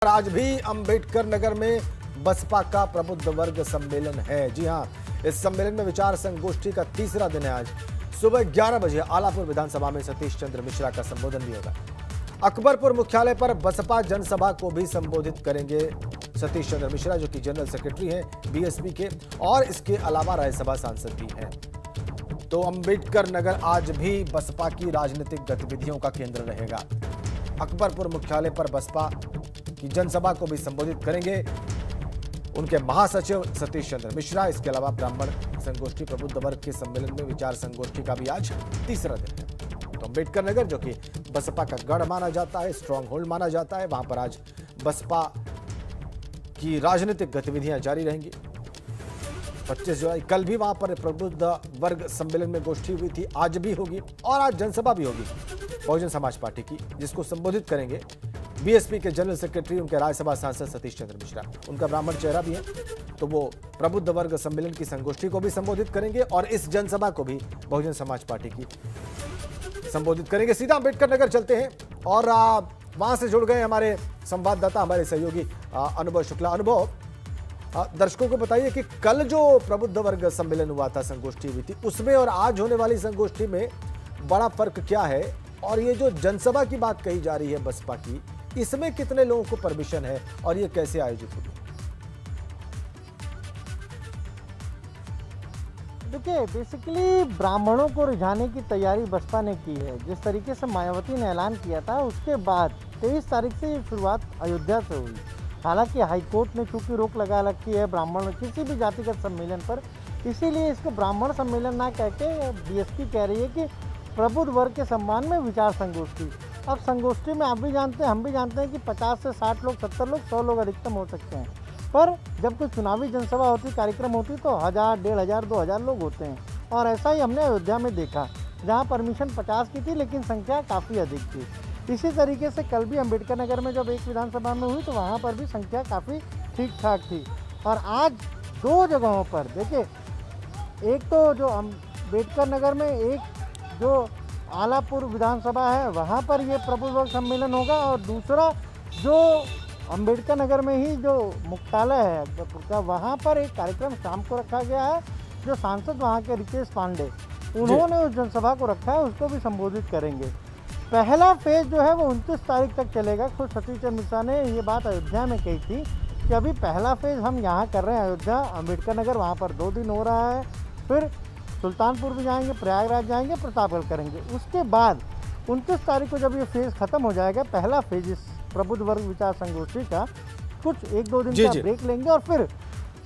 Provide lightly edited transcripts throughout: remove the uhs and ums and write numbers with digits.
आज भी अंबेडकर नगर में बसपा का प्रबुद्ध वर्ग सम्मेलन है। जी हां, इस सम्मेलन में विचार संगोष्ठी का तीसरा दिन है। आज सुबह 11 बजे आलापुर विधानसभा में सतीश चंद्र मिश्रा का संबोधन भी होगा। अकबरपुर मुख्यालय पर बसपा जनसभा को भी संबोधित करेंगे सतीश चंद्र मिश्रा, जो कि जनरल सेक्रेटरी हैं बीएसपी के और इसके अलावा राज्यसभा सांसद भी हैं। तो अंबेडकर नगर आज भी बसपा की राजनीतिक गतिविधियों का केंद्र रहेगा। अकबरपुर मुख्यालय पर बसपा की जनसभा को भी संबोधित करेंगे उनके महासचिव सतीश चंद्र मिश्रा। इसके अलावा ब्राह्मण संगोष्ठी प्रबुद्ध वर्ग के सम्मेलन में विचार संगोष्ठी का भी आज तीसरा दिन है। तो अंबेडकर नगर, जो कि बसपा का गढ़ माना जाता है, स्ट्रॉन्ग होल्ड माना जाता है, वहां पर आज बसपा की राजनीतिक गतिविधियां जारी रहेंगी। 25 जुलाई कल भी वहां पर प्रबुद्ध वर्ग सम्मेलन में गोष्ठी हुई थी, आज भी होगी और आज जनसभा भी होगी बहुजन समाज पार्टी की, जिसको संबोधित करेंगे बीएसपी के जनरल सेक्रेटरी, उनके राज्यसभा सांसद सतीश चंद्र मिश्रा। उनका ब्राह्मण चेहरा भी है, तो वो प्रबुद्ध वर्ग सम्मेलन की संगोष्ठी को भी संबोधित करेंगे और इस जनसभा को भी बहुजन समाज पार्टी की संबोधित करेंगे। सीधा अंबेडकर नगर चलते हैं और वहां से जुड़ गए हमारे संवाददाता, हमारे सहयोगी अनुभव शुक्ला। अनुभव, दर्शकों को बताइए कि कल जो प्रबुद्ध वर्ग सम्मेलन हुआ था, संगोष्ठी हुई थी, उसमें और आज होने वाली संगोष्ठी में बड़ा फर्क क्या है, और ये जो जनसभा की बात कही जा रही है बसपा की, इसमें कितने लोगों को परमिशन है और ये कैसे आयोजित होगी? देखिए, बेसिकली ब्राह्मणों को रिझाने की तैयारी बसपा ने की है। जिस तरीके से मायावती ने ऐलान किया था, उसके बाद 23 तारीख से ये शुरुआत अयोध्या से हुई। हालांकि हाईकोर्ट ने चूंकि रोक लगा रखी है ब्राह्मण किसी भी जातिगत सम्मेलन पर, इसीलिए इसको ब्राह्मण सम्मेलन ना कह के बीएसपी कह रही है कि प्रबुद्ध वर्ग के सम्मान में विचार संगोष्ठी। अब संगोष्ठी में आप भी जानते हैं, हम भी जानते हैं कि 50 से 60 लोग, 70 लोग, 100 लोग अधिकतम हो सकते हैं। पर जब कोई चुनावी जनसभा होती, कार्यक्रम होती, तो 1000, 1500, 2000 लोग होते हैं। और ऐसा ही हमने अयोध्या में देखा, जहां परमिशन 50 की थी लेकिन संख्या काफ़ी अधिक थी। इसी तरीके से कल भी अंबेडकर नगर में जब एक विधानसभा में हुई, तो वहाँ पर भी संख्या काफ़ी ठीक ठाक थी। और आज 2 जगहों पर देखिए, एक तो जो अंबेडकर नगर में, एक जो आलापुर विधानसभा है, वहाँ पर ये प्रबुद्ध वर्ग सम्मेलन होगा, और दूसरा जो अंबेडकर नगर में ही जो मुख्यालय है अकबरपुर का, वहाँ पर एक कार्यक्रम शाम को रखा गया है। जो सांसद वहाँ के रितेश पांडे, उन्होंने उस जनसभा को रखा है, उसको भी संबोधित करेंगे। पहला फेज जो है वो 29 तारीख तक चलेगा। खुद सतीश चंद्र मिश्रा ने ये बात अयोध्या में कही थी कि अभी पहला फेज हम यहाँ कर रहे हैं अयोध्या, अंबेडकर नगर, वहाँ पर 2 दिन हो रहा है। फिर सुल्तानपुर भी जाएंगे, प्रयागराज जाएंगे, प्रतापगढ़ करेंगे। उसके बाद 29 तारीख को जब ये फेज़ ख़त्म हो जाएगा, पहला फेज इस प्रबुद्ध वर्ग विचार संगोष्ठी का, कुछ 1-2 दिन का ब्रेक लेंगे और फिर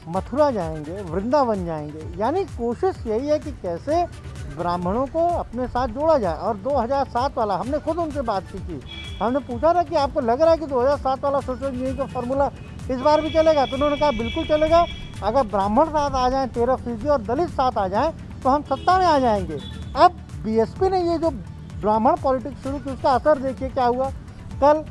मथुरा जाएंगे, वृंदावन जाएंगे। यानी कोशिश यही है कि कैसे ब्राह्मणों को अपने साथ जोड़ा जाए। और 2007 वाला, हमने खुद उनसे बात की थी, हमने पूछा था कि आपको लग रहा है कि 2007 वाला सोशल इंजीनियरिंग का फार्मूला इस बार भी चलेगा? तो उन्होंने कहा बिल्कुल चलेगा। अगर ब्राह्मण साथ आ जाएँ 13% और दलित साथ आ जाएँ, तो हम सत्ता में आ जाएंगे। अब बीएसपी ने ये जो ब्राह्मण पॉलिटिक्स शुरू की, उसका असर देखिए क्या हुआ। कल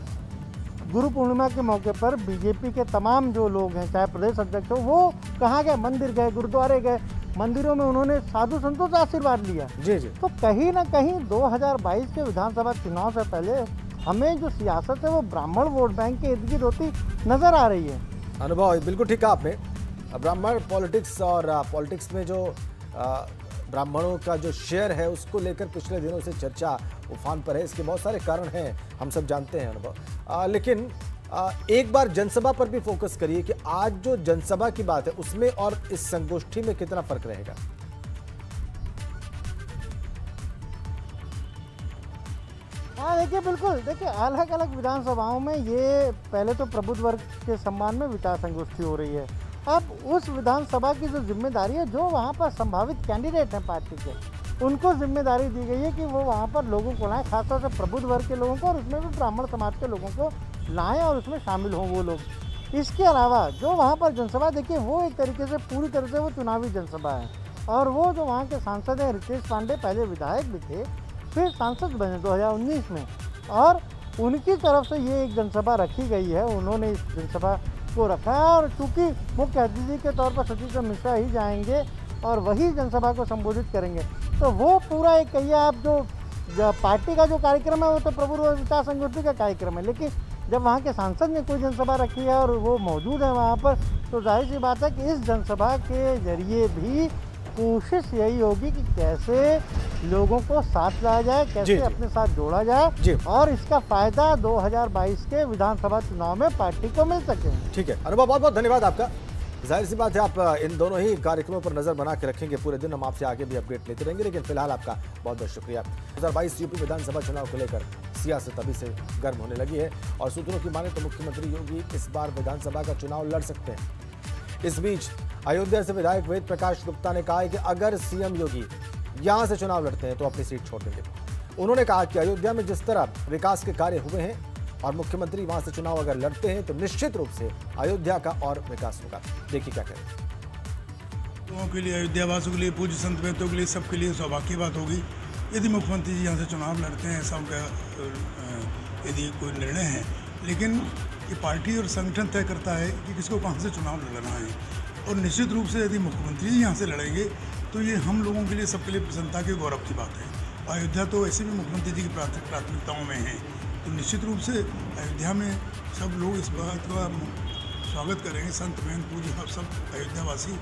गुरु पूर्णिमा के मौके पर बीजेपी के तमाम जो लोग हैं, चाहे प्रदेश अध्यक्ष हो, वो कहाँ गए? मंदिर गए, गुरुद्वारे गए, मंदिरों में उन्होंने साधु संतों से आशीर्वाद लिया। जी। तो कहीं ना कहीं 2022 के विधानसभा चुनाव से पहले हमें जो सियासत है वो ब्राह्मण वोट बैंक के इर्द गिर्द होती नजर आ रही है। अनुभव, बिल्कुल ठीक कहा आपने। ब्राह्मण पॉलिटिक्स और पॉलिटिक्स में जो ब्राह्मणों का जो शेयर है, उसको लेकर पिछले दिनों से चर्चा उफान पर है। इसके बहुत सारे कारण हैं, हम सब जानते हैं अनुभव। लेकिन एक बार जनसभा पर भी फोकस करिए कि आज जो जनसभा की बात है, उसमें और इस संगोष्ठी में कितना फर्क रहेगा? हाँ, देखिए, बिल्कुल देखिए, अलग अलग विधानसभाओं में ये पहले तो प्रबुद्ध वर्ग के सम्मान में विचार संगोष्ठी हो रही है। अब उस विधानसभा की जो जिम्मेदारी है, जो वहाँ पर संभावित कैंडिडेट हैं पार्टी के, उनको जिम्मेदारी दी गई है कि वो वहाँ पर लोगों को लाएं, खासतौर से प्रबुद्ध वर्ग के लोगों को, और उसमें भी ब्राह्मण समाज के लोगों को लाएं और उसमें शामिल हों वो लोग। इसके अलावा जो वहाँ पर जनसभा, देखिए, वो एक तरीके से पूरी तरह से वो चुनावी जनसभा है। और वो जो वहाँ के सांसद हैं, रितेश पांडे, पहले विधायक भी थे, फिर सांसद बने 2019 में, और उनकी तरफ से ये एक जनसभा रखी गई है। उन्होंने इस जनसभा को रखा है, और चूँकि मुख्य अतिथि के तौर पर सतीश चंद्र मिश्रा ही जाएंगे और वही जनसभा को संबोधित करेंगे, तो वो पूरा एक कहिए आप जो पार्टी का जो कार्यक्रम है, वो तो प्रबुद्ध विचार संगोष्ठी का कार्यक्रम है, लेकिन जब वहाँ के सांसद ने कोई जनसभा रखी है और वो मौजूद है वहाँ पर, तो जाहिर सी बात है कि इस जनसभा के जरिए भी कोशिश यही होगी कि कैसे लोगों को साथ लाया जाए, कैसे जी। अपने साथ जोड़ा जी। जाए और इसका फायदा 2022 के विधानसभा चुनाव में पार्टी को मिल सके। ठीक है अनुभव, बहुत बहुत धन्यवाद आपका। जाहिर सी बात है आप इन दोनों ही कार्यक्रमों पर नजर बना के रखेंगे पूरे दिन, हम आपसे आगे भी अपडेट लेते रहेंगे, लेकिन फिलहाल आपका बहुत बहुत शुक्रिया। 2022 यूपी विधानसभा चुनाव को लेकर सियासत अभी से गर्म होने लगी है और सूत्रों की माने तो मुख्यमंत्री योगी इस बार विधानसभा का चुनाव लड़ सकते हैं। इस बीच अयोध्या से विधायक वेद प्रकाश गुप्ता ने कहा है कि अगर सीएम योगी यहां से चुनाव लड़ते हैं तो अपनी सीट छोड़ देंगे। उन्होंने कहा कि अयोध्या में जिस तरह विकास के कार्य हुए हैं और मुख्यमंत्री वहां से चुनाव अगर लड़ते हैं तो निश्चित रूप से अयोध्या का और विकास होगा। देखिए क्या करें। लोगों के लिए, अयोध्या वासियों के लिए, पूज्य संत महतो के लिए, सबके लिए सौभाग्य की बात होगी यदि मुख्यमंत्री जी यहाँ से चुनाव लड़ते हैं, ऐसा उनका यदि कोई निर्णय है। लेकिन ये पार्टी और संगठन तय करता है कि किसको कहाँ से चुनाव लड़ना है और निश्चित रूप से यदि मुख्यमंत्री जी यहाँ से लड़ेंगे तो ये हम लोगों के लिए, सबके लिए प्रसन्नता के गौरव की बात है। अयोध्या तो ऐसे भी मुख्यमंत्री जी की प्राथमिकताओं में है, तो निश्चित रूप से अयोध्या में सब लोग इस बात का स्वागत करेंगे। संत महंत पूज्य सब अयोध्यावासी